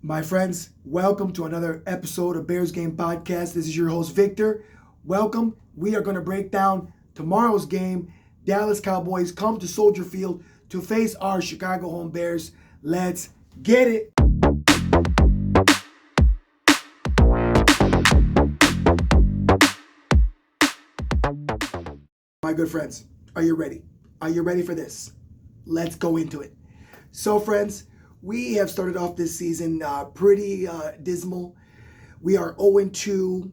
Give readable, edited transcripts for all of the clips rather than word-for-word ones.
My friends, welcome to another episode of Bears Game Podcast. This is your host, Victor. Welcome. We are going to break down tomorrow's game. Dallas Cowboys come to Soldier Field to face our Chicago home Bears. Let's get it. My good friends, are you ready? Are you ready for this? Let's go into it. So, friends, we have started off this season pretty dismal. We are 0-2,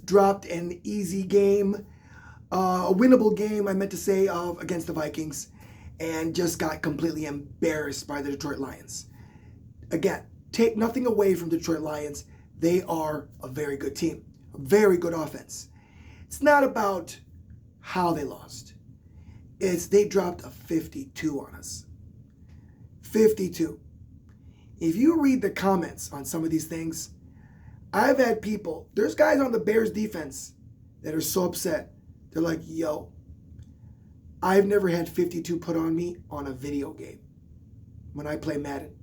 dropped an easy game, a winnable game, I meant to say, against the Vikings, and just got completely embarrassed by the Detroit Lions. Again, take nothing away from Detroit Lions. They are a very good team, a very good offense. It's not about how they lost. It's they dropped a 52 on us. 52. If you read the comments on some of these things, I've had people, there's guys on the Bears defense that are so upset. They're like, yo, I've never had 52 put on me on a video game when I play Madden.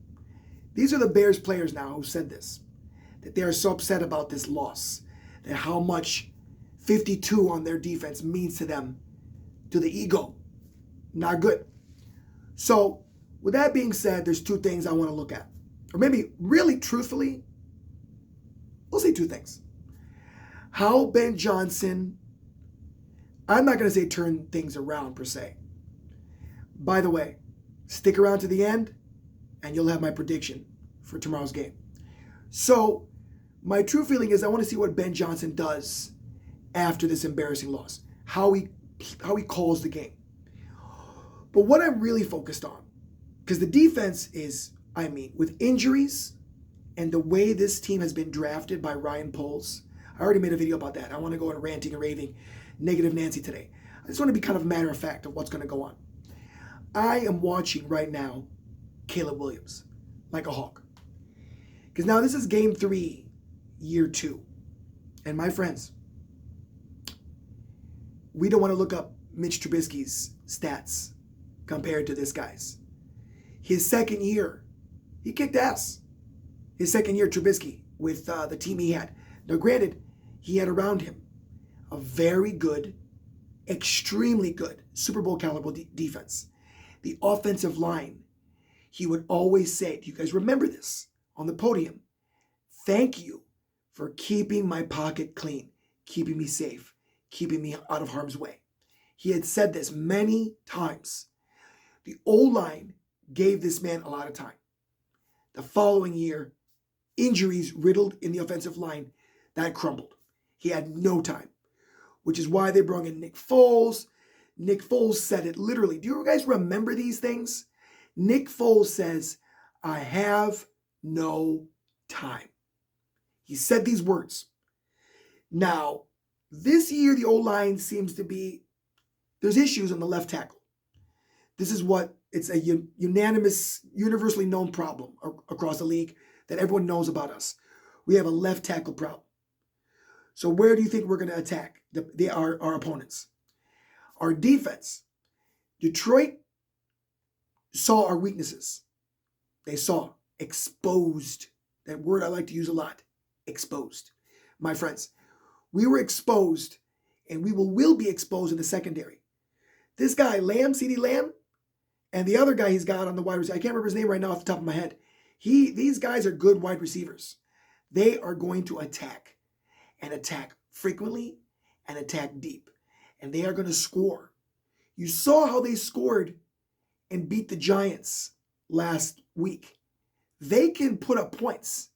These are the Bears players now who said this, that they are so upset about this loss, that how much 52 on their defense means to them, to the ego. Not good. So, with that being said, there's two things I want to look at. Or maybe, really truthfully, we'll say two things. How Ben Johnson, I'm not going to say turn things around per se. By the way, stick around to the end and you'll have my prediction for tomorrow's game. So, my true feeling is I want to see what Ben Johnson does after this embarrassing loss. How he calls the game. But what I'm really focused on, because the defense is, with injuries and the way this team has been drafted by Ryan Poles, I already made a video about that. I want to go on ranting and raving, negative Nancy today. I just want to be kind of matter of fact of what's going to go on. I am watching right now Caleb Williams like a hawk. Because now this is game 3, year 2. And my friends, we don't want to look up Mitch Trubisky's stats compared to this guy's. His second year, he kicked ass. His second year, Trubisky, with the team he had. Now, granted, he had around him a very good, extremely good Super Bowl caliber defense. The offensive line, he would always say, do you guys remember this on the podium? Thank you for keeping my pocket clean, keeping me safe, keeping me out of harm's way. He had said this many times. The O-line gave this man a lot of time. The following year, injuries riddled in the offensive line, that crumbled. He had no time, which is why they brought in Nick Foles. Nick Foles said it literally. Do you guys remember these things? Nick Foles says, I have no time. He said these words. Now, this year, the O-line seems to be, there's issues on the left tackle. This is it's a unanimous, universally known problem across the league that everyone knows about us. We have a left tackle problem. So where do you think we're going to attack our opponents? Our defense. Detroit saw our weaknesses. They saw exposed. That word I like to use a lot. Exposed. My friends, we were exposed and we will be exposed in the secondary. This guy, CeeDee Lamb, and the other guy he's got on the wide receiver, I can't remember his name right now off the top of my head. These guys are good wide receivers. They are going to attack and attack frequently and attack deep. And they are going to score. You saw how they scored and beat the Giants last week. They can put up points.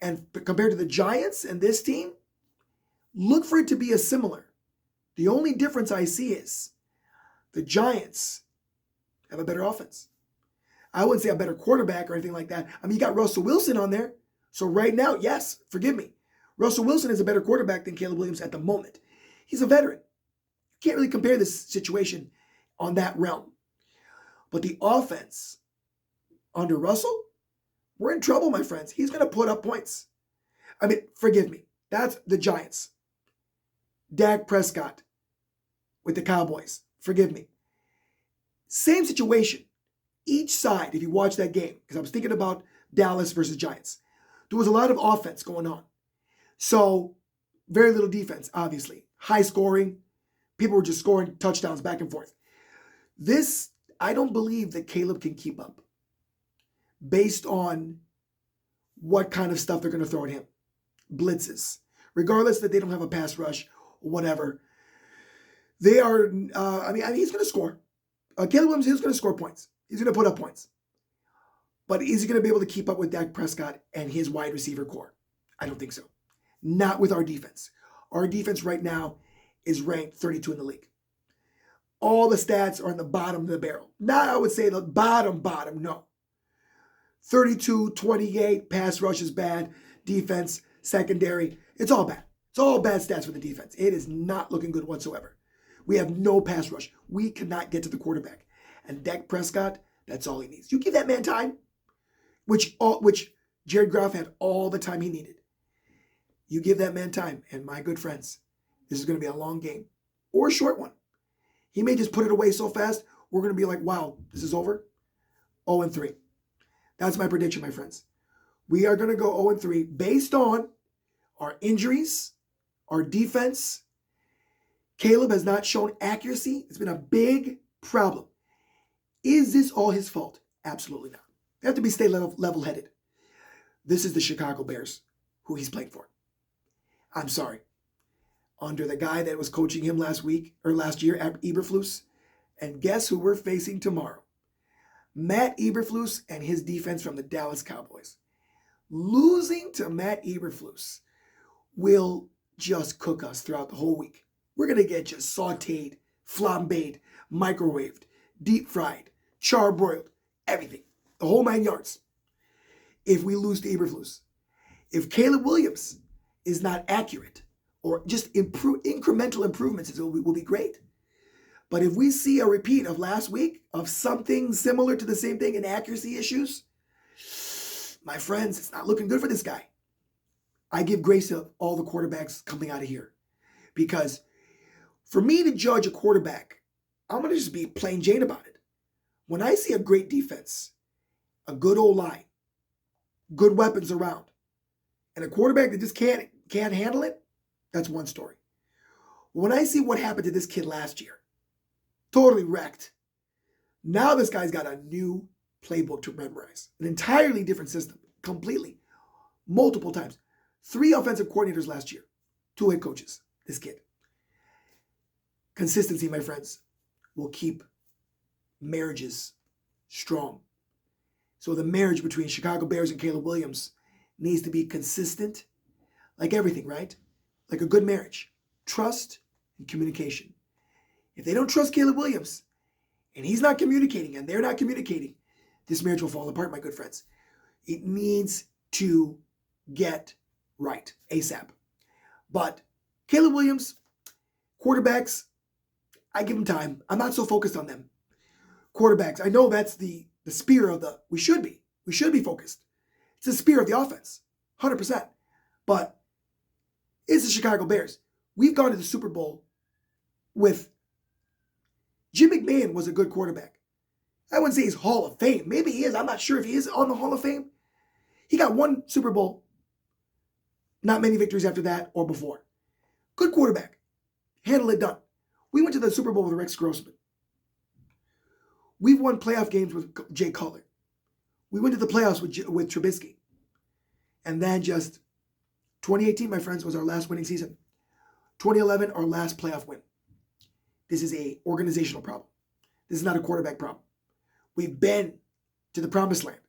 And compared to the Giants and this team, look for it to be a similar. The only difference I see is the Giants have a better offense. I wouldn't say a better quarterback or anything like that. You got Russell Wilson on there. So right now, yes, forgive me. Russell Wilson is a better quarterback than Caleb Williams at the moment. He's a veteran. You can't really compare this situation on that realm. But the offense under Russell, we're in trouble, my friends. He's going to put up points. Forgive me. That's the Giants. Dak Prescott with the Cowboys. Forgive me. Same situation. Each side, if you watch that game, because I was thinking about Dallas versus Giants. There was a lot of offense going on. So very little defense, obviously. High scoring. People were just scoring touchdowns back and forth. This, I don't believe that Caleb can keep up based on what kind of stuff they're going to throw at him. Blitzes. Regardless that they don't have a pass rush or whatever. They are, I mean, he's going to score. Caleb Williams is going to score points. He's going to put up points. But is he going to be able to keep up with Dak Prescott and his wide receiver core? I don't think so. Not with our defense. Our defense right now is ranked 32 in the league. All the stats are in the bottom of the barrel. Not, I would say the bottom, no. 32, 28, pass rush is bad. Defense, secondary, it's all bad. It's all bad stats for the defense. It is not looking good whatsoever. We have no pass rush. We cannot get to the quarterback. And Dak Prescott, that's all he needs. You give that man time, which Jared Goff had all the time he needed. You give that man time, and my good friends, this is going to be a long game or a short one. He may just put it away so fast, we're going to be like, wow, this is over. 0-3. That's my prediction, my friends. We are going to go 0-3 based on our injuries, our defense. Caleb has not shown accuracy. It's been a big problem. Is this all his fault? Absolutely not. You have to be stay level-headed. This is the Chicago Bears, who he's playing for. I'm sorry. Under the guy that was coaching him last year, Eberflus. And guess who we're facing tomorrow? Matt Eberflus and his defense from the Dallas Cowboys. Losing to Matt Eberflus will just cook us throughout the whole week. We're going to get just sauteed, flambéed, microwaved, deep fried, charbroiled, everything. The whole 9 yards. If we lose to Eberflus. If Caleb Williams is not accurate or just incremental improvements, it will be great. But if we see a repeat of last week of something similar to the same thing in accuracy issues, my friends, it's not looking good for this guy. I give grace to all the quarterbacks coming out of here. Because for me to judge a quarterback, I'm going to just be plain Jane about it. When I see a great defense, a good O-line, good weapons around, and a quarterback that just can't handle it, that's one story. When I see what happened to this kid last year, totally wrecked. Now this guy's got a new playbook to memorize. An entirely different system, completely. Multiple times. 3 offensive coordinators last year. 2 head coaches, this kid. Consistency, my friends, will keep marriages strong. So the marriage between Chicago Bears and Caleb Williams needs to be consistent, like everything, right? Like a good marriage. Trust and communication. If they don't trust Caleb Williams, and he's not communicating, and they're not communicating, this marriage will fall apart, my good friends. It needs to get right ASAP. But Caleb Williams, quarterbacks, I give them time. I'm not so focused on them. Quarterbacks, I know that's the spear of we should be focused. It's the spear of the offense, 100%. But it's the Chicago Bears. We've gone to the Super Bowl with Jim McMahon was a good quarterback. I wouldn't say he's Hall of Fame. Maybe he is. I'm not sure if he is on the Hall of Fame. He got 1 Super Bowl. Not many victories after that or before. Good quarterback. Handle it done. We went to the Super Bowl with Rex Grossman. We've won playoff games with Jay Cutler. We went to the playoffs with Trubisky. And then just 2018, my friends, was our last winning season. 2011, our last playoff win. This is a organizational problem. This is not a quarterback problem. We've been to the promised land.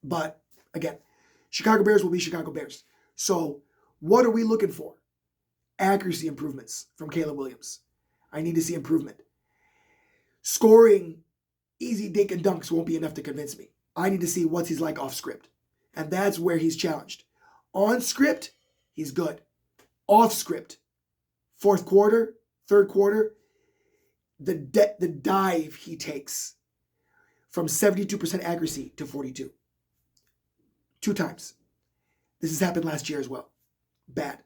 But again, Chicago Bears will be Chicago Bears. So what are we looking for? Accuracy improvements from Caleb Williams. I need to see improvement. Scoring easy dink and dunks won't be enough to convince me. I need to see what he's like off script. And that's where he's challenged. On script, he's good. Off script, 4th quarter, 3rd quarter, the dive he takes from 72% accuracy to 42. 2 times. This has happened last year as well. Bad.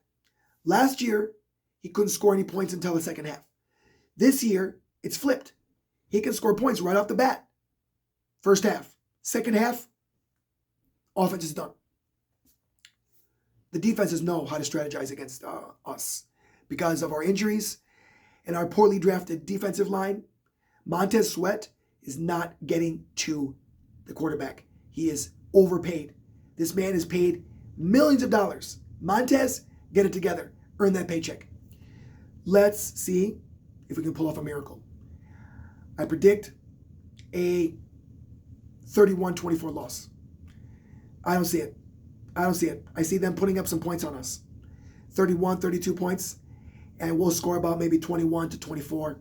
Last year, he couldn't score any points until the second half. This year, it's flipped. He can score points right off the bat. First half. Second half, Offense is done. The defenses know how to strategize against us because of our injuries and our poorly drafted defensive line. Montez Sweat is not getting to the quarterback. He is overpaid. This man is paid millions of dollars. Montez, get it together. Earn that paycheck. Let's see if we can pull off a miracle. I predict a 31-24 loss. I don't see it. I see them putting up some points on us. 31, 32 points. And we'll score about maybe 21-24.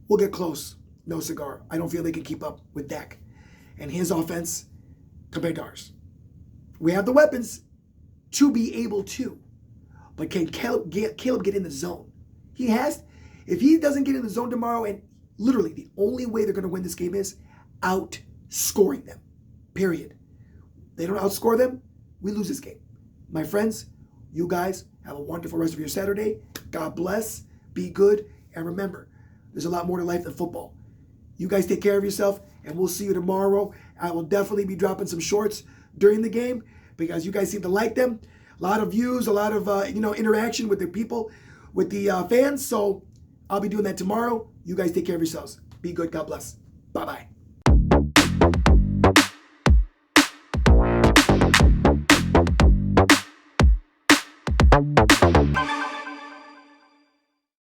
We'll get close. No cigar. I don't feel they can keep up with Dak and his offense compared to ours. We have the weapons to be able to. But can Caleb get in the zone? He has. If he doesn't get in the zone tomorrow, and literally the only way they're going to win this game is outscoring them. Period. They don't outscore them, we lose this game. My friends, you guys have a wonderful rest of your Saturday. God bless. Be good. And remember, there's a lot more to life than football. You guys take care of yourself, and we'll see you tomorrow. I will definitely be dropping some shorts during the game because you guys seem to like them. A lot of views, a lot of interaction with the people, with the fans. So I'll be doing that tomorrow. You guys take care of yourselves. Be good. God bless. Bye-bye.